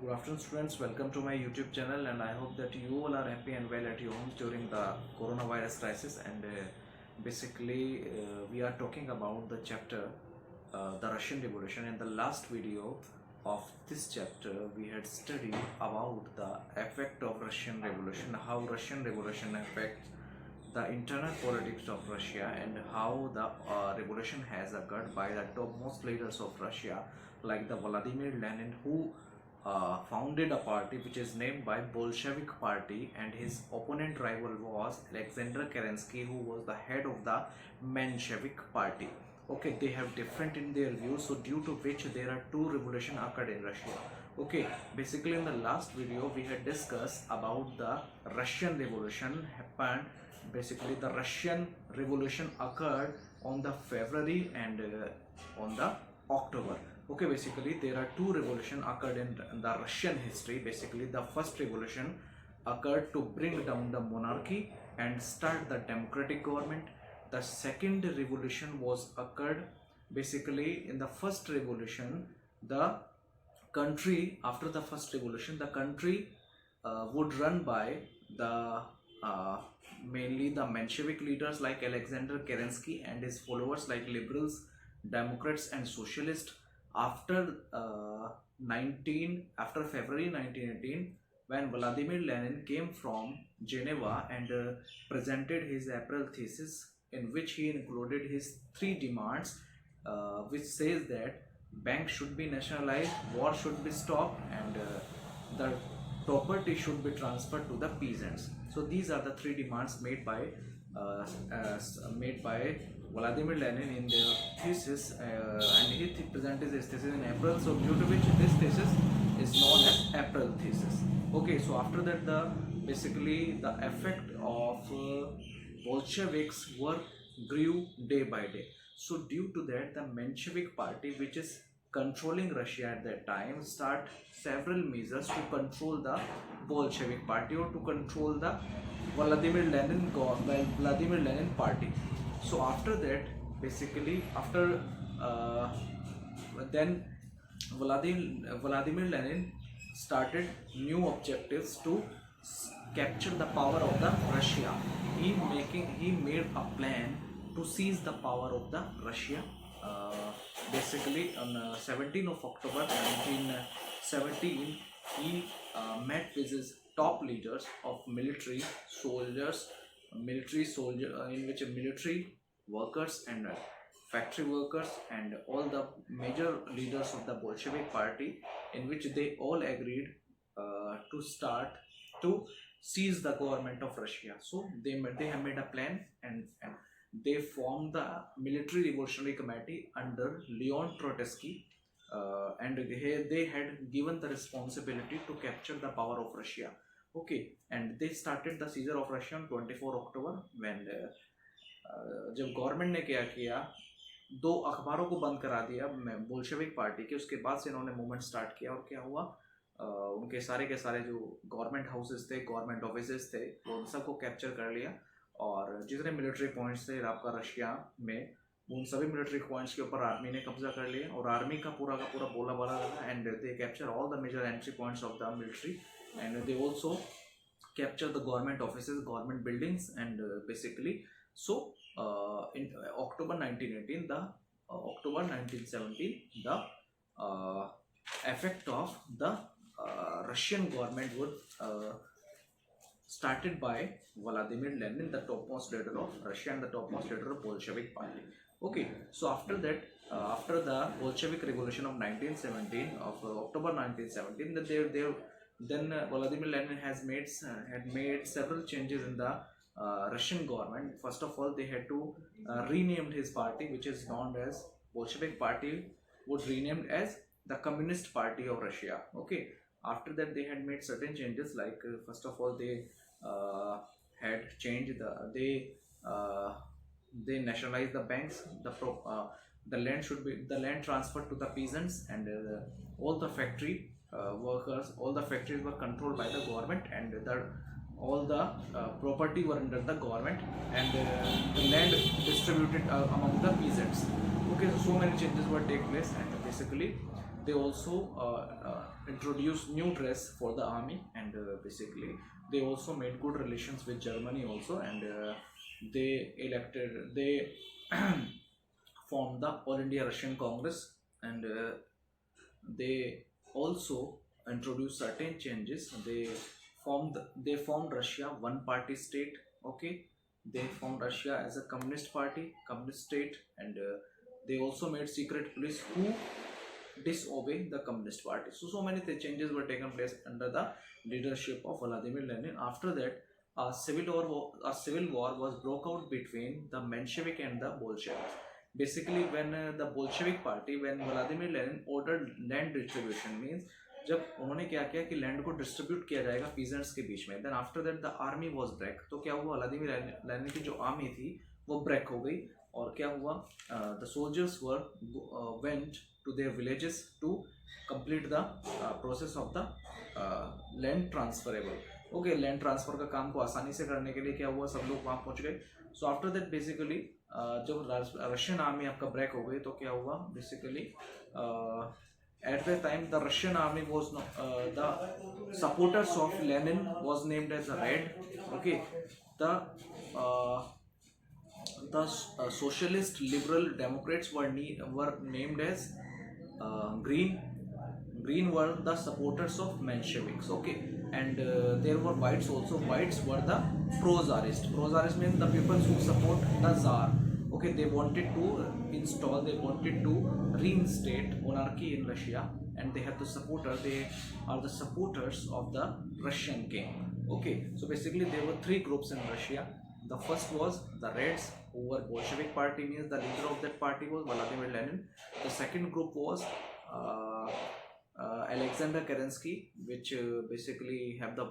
Good afternoon, students. Welcome to my YouTube channel, and I hope that you all are happy and well at your homes during the coronavirus crisis. And we are talking about the chapter, the Russian Revolution. In the last video of this chapter, we had studied about the effect of Russian Revolution, how Russian Revolution affects the internal politics of Russia, and how the revolution has occurred by the topmost leaders of Russia, like the Vladimir Lenin, who founded a party which is named by Bolshevik Party, and his opponent rival was Alexander Kerensky, who was the head of the Menshevik Party. Okay, they have different in their views, so due to which there are two revolutions occurred in Russia. Okay, basically in the last video we had discussed about the Russian Revolution happened. Basically the Russian Revolution occurred on the February and on the October. Okay, basically there are two revolutions occurred in the Russian history. Basically the first revolution occurred to bring down the monarchy and start the democratic government. The second revolution was occurred basically in the first revolution. The country, after the first revolution, the country would run by the mainly the Menshevik leaders like Alexander Kerensky and his followers like liberals, Democrats and socialists. After after February 1918, when Vladimir Lenin came from Geneva and presented his April thesis, in which he included his three demands, which says that banks should be nationalized, war should be stopped, and the property should be transferred to the peasants. So these are the three demands made by Vladimir Lenin in their thesis, and he presented his thesis in April. So due to which this thesis is known as April thesis. Okay, so after that basically the effect of Bolsheviks grew day by day. So due to that, the Menshevik Party, which is controlling Russia at that time, start several measures to control the Bolshevik Party or to control the Vladimir Lenin Party. So after that, basically after then Vladimir Lenin started new objectives to capture the power of the Russia. He made a plan to seize the power of the Russia. Basically on 17th of October 1917, he met with his top leaders of military soldiers, in which military workers and factory workers and all the major leaders of the Bolshevik Party, in which they all agreed to seize the government of Russia. So they have made a plan, and they formed the Military Revolutionary Committee under Leon Trotsky, and they had given the responsibility to capture the power of Russia. Okay, and they started the seizure of Russia on 24 October when जब government ने क्या किया, दो अखबारों को बंद करा दिया बोल्शेविक पार्टी के, उसके बाद से इन्होंने मूवमेंट स्टार्ट किया। और क्या हुआ, उनके सारे के सारे जो गवर्नमेंट हाउसेस थे, गवर्नमेंट ऑफिसेस थे, वो सबको कैप्चर कर लिया, और जितने मिलिट्री पॉइंट्स थे आपका रशिया में, उन सभी मिलिट्री पॉइंट्स के ऊपर आर्मी ने कब्जा कर लिया, और आर्मी का पूरा बोला बाला लगा, and they capture all the major entry points of the military, and they also capture the government offices, government buildings, and basically so in October 1918, October 1917, the effect of the Russian government would started by Vladimir Lenin, the topmost leader of Russia and the topmost leader of Bolshevik Party. Okay, so after that, after the Bolshevik Revolution of 1917, of October 1917, then Vladimir Lenin had made several changes in the Russian government. First of all, they had to rename his party, which is known as Bolshevik Party, was renamed as the Communist Party of Russia. Okay, after that they had made certain changes, like first of all they had changed they nationalized the banks, the land transferred to the peasants, and all the factory workers, all the factories were controlled by the government, and all the property were under the government, and the land distributed among the peasants. Okay, so many changes were take place, and basically they also introduced new dress for the army, and basically they also made good relations with Germany also, and they formed the All India Russian Congress, and they also introduced certain changes. They formed Russia one party state. Okay, they formed Russia as a communist state, and they also made secret police who disobey the communist party. So many changes were taken place under the leadership of Vladimir Lenin. After that, a civil war was broke out between the Menshevik and the Bolsheviks. Basically, when the Bolshevik party, when Vladimir Lenin ordered land distribution, means जब उन्होंने क्या किया कि land को distribute किया जाएगा peasants के बीच में, then after that the army was break. तो क्या हुआ, व्लादिमीर लेनिन की जो आर्मी थी वो ब्रेक हो गई, और क्या हुआ, the soldiers were went to their villages to complete the process of the land transferable. Okay, land transfer का काम को आसानी से करने के लिए क्या हुआ, सब लोग वहाँ पहुँच गए. सो आफ्टर दैट बेसिकली जब रशियन आर्मी आपका ब्रेक हो गई, तो क्या हुआ, basically at the time the Russian army was the supporters of Lenin was named as the Red. Okay, the socialist liberal democrats were named as Green. Green were the supporters of Mensheviks. Okay, and there were whites also. Whites were the pro-Tsarist. Pro-Tsarist means the people who support the Tsar. Okay, they wanted to reinstate monarchy in Russia, and they are the supporters of the Russian king. Okay, so basically there were three groups in Russia. The first was the Reds, who were Bolshevik party, means the leader of that party was Vladimir Lenin. The second group was Alexander Kerensky, which basically have the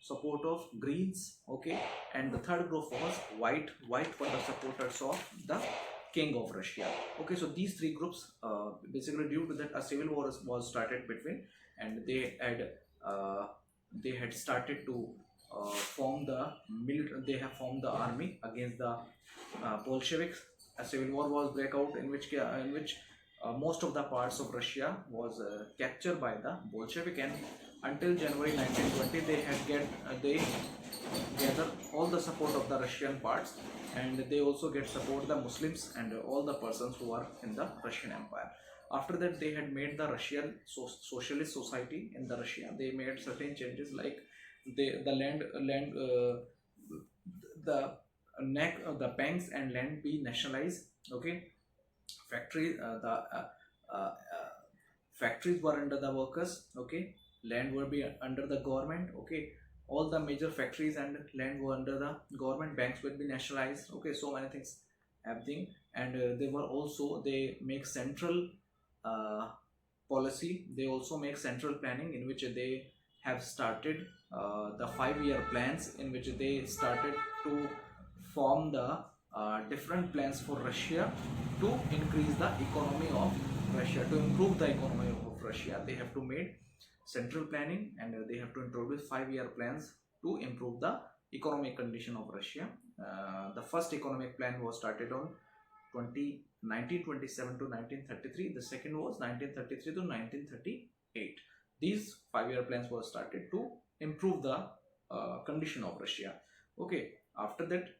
support of Greens. Okay, and the third group was white were the supporters of the king of Russia. Okay, so these three groups, basically due to that a civil war was started between, and they had started to form the military. They have formed the army against the Bolsheviks. A civil war was break out in which most of the parts of Russia was captured by the Bolshevik, and until January 1920 they gather all the support of the Russian parts, and they also get support the Muslims and all the persons who are in the Russian Empire. After that, they had made the Russian Socialist Society in the Russia. They made certain changes, like the banks and land be nationalized. Okay, factories were under the workers. Okay, land will be under the government. Okay, all the major factories and land were under the government. Banks will be nationalized. Okay, so many things happening, and they make central policy. They also make central planning, in which they have started the 5-year plans, in which they started to form the different plans for Russia to increase the economy of Russia, to improve the economy of Russia. They have to make central planning, and they have to introduce 5-year plans to improve the economic condition of Russia. The first economic plan was started on 1927 to 1933. The second was 1933 to 1938. These 5-year plans were started to improve the condition of Russia. Okay, after that,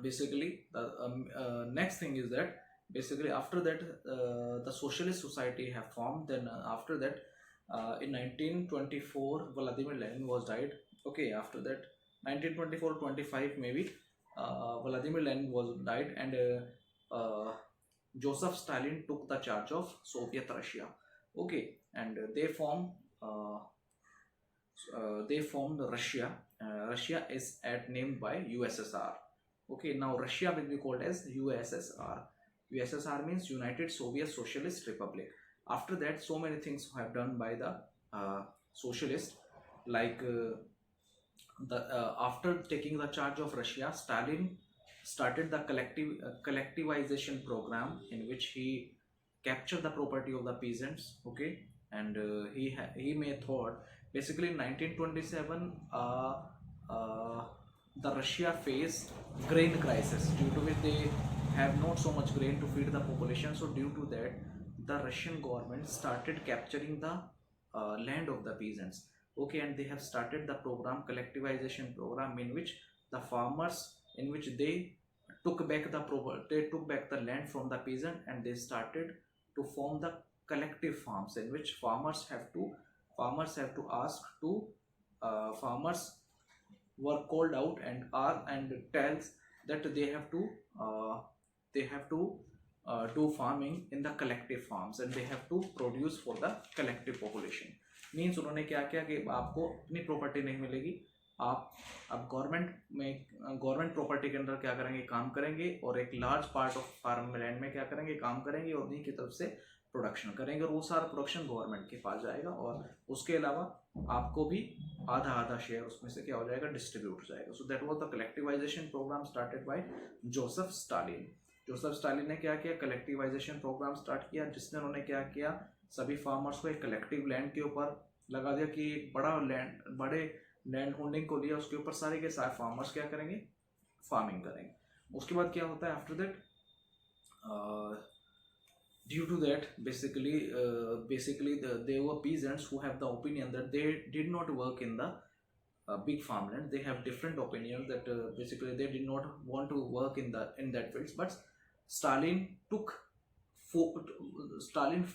basically the next thing is that basically after that the Socialist Society have formed. Then after that, in 1924 Vladimir Lenin was died. Okay, after that 1924-25 maybe, Vladimir Lenin was died, and Joseph Stalin took the charge of Soviet Russia. Okay, and they formed Russia. Russia is named by USSR. Okay, now Russia will be called as USSR. USSR means United Soviet Socialist Republic. After that, so many things have done by the socialists, like after taking the charge of Russia, Stalin started the collectivization program, in which he captured the property of the peasants. Okay, and he may thought basically in 1927 the Russia faced grain crisis, due to which they have not so much grain to feed the population. So due to that, the Russian government started capturing the land of the peasants. Okay, and they have started the program, collectivization program, in which the farmers, in which they took back the land from the peasant, and they started to form the collective farms, in which farmers have to ask to farmers were called out and are and tells that uh, they have to do farming in the collective farms, and they have to produce for the collective population. Means उन्होंने क्या किया कि आपको अपनी property नहीं मिलेगी, आप अब गवर्नमेंट प्रॉपर्टी के अंदर क्या करेंगे, काम करेंगे, और एक large part of farm land में क्या करेंगे, काम करेंगे, और उन्हीं की तरफ से प्रोडक्शन करेंगे, और वो सारा प्रोडक्शन गवर्नमेंट के पास जाएगा, और उसके अलावा आपको भी आधा आधा शेयर उसमें से क्या हो जाएगा, डिस्ट्रीब्यूट हो जाएगा. So that was the collectivization program started by Joseph Stalin. Joseph Stalin ने क्या किया, कलेक्टिवाइजेशन प्रोग्राम स्टार्ट किया, जिसने उन्होंने क्या किया, सभी फार्मर्स को एक कलेक्टिव लैंड के ऊपर लगा दिया कि एक बड़े लैंड होल्डिंग को लिया, उसके ऊपर सारे के सारे फार्मर्स क्या करेंगे, फार्मिंग करेंगे. उसके बाद क्या होता है, after that due to that basically there were peasants who have the opinion that they did not work in the big farmland. They have different opinions that basically they did not want to work in that fields, but Stalin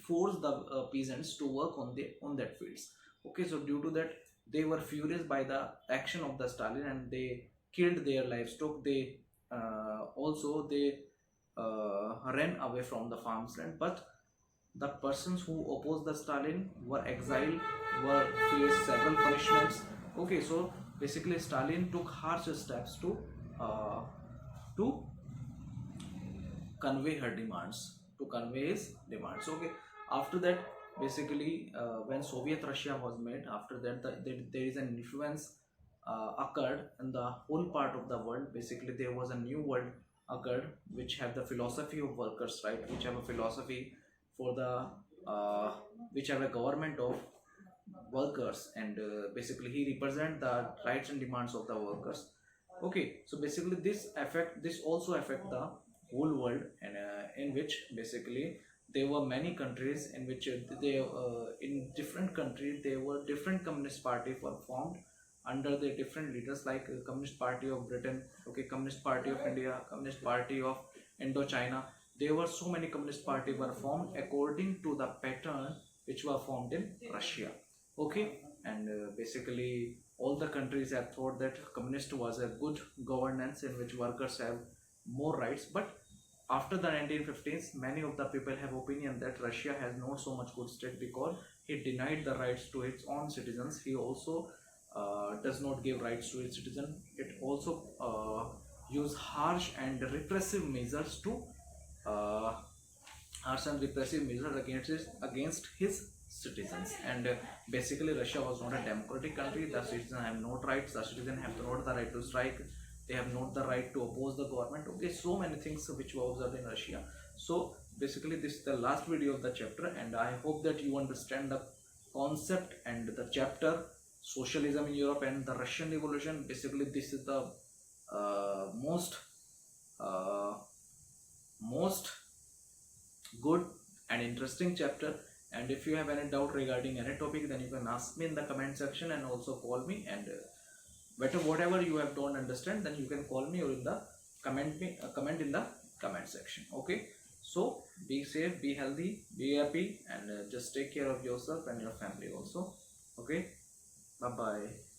forced the peasants to work on that fields. Okay, so due to that they were furious by the action of the Stalin, and they killed their livestock. They ran away from the farmland, but the persons who opposed the Stalin were exiled, faced several punishments. Okay, so basically Stalin took harsh steps to convey his demands. Okay, after that basically when Soviet Russia was made, after that there is an influence occurred in the whole part of the world. Basically there was a new world occurred which have the philosophy of workers, right, which have a philosophy for the which have a government of workers, and basically he represent the rights and demands of the workers. Okay, so basically this also affect the whole world, and in which basically there were many countries in which in different countries there were different communist party were formed under the different leaders, like Communist Party of Britain, okay, Communist Party of India, Communist Party of Indochina. There were so many communist party were formed according to the pattern which were formed in Russia. Okay, and basically all the countries have thought that communist was a good governance in which workers have more rights. But after the 1950s, many of the people have opinion that Russia has not so much good state, because he denied the rights to its own citizens. He also does not give rights to its citizen. It also use harsh and repressive measures against his citizens. And basically Russia was not a democratic country. The citizens have no rights. The citizens have not the right to strike. They have not the right to oppose the government. Okay, so many things which were observed in Russia. So basically this is the last video of the chapter, and I hope that you understand the concept and the chapter Socialism in Europe and the Russian Revolution. Basically this is the most good and interesting chapter, and if you have any doubt regarding any topic, then you can ask me in the comment section, and also call me, and whatever you have don't understand, then you can call me, or in the comment in the comment section. Okay, so be safe, be healthy, be happy, and just take care of yourself and your family also. Okay, bye bye.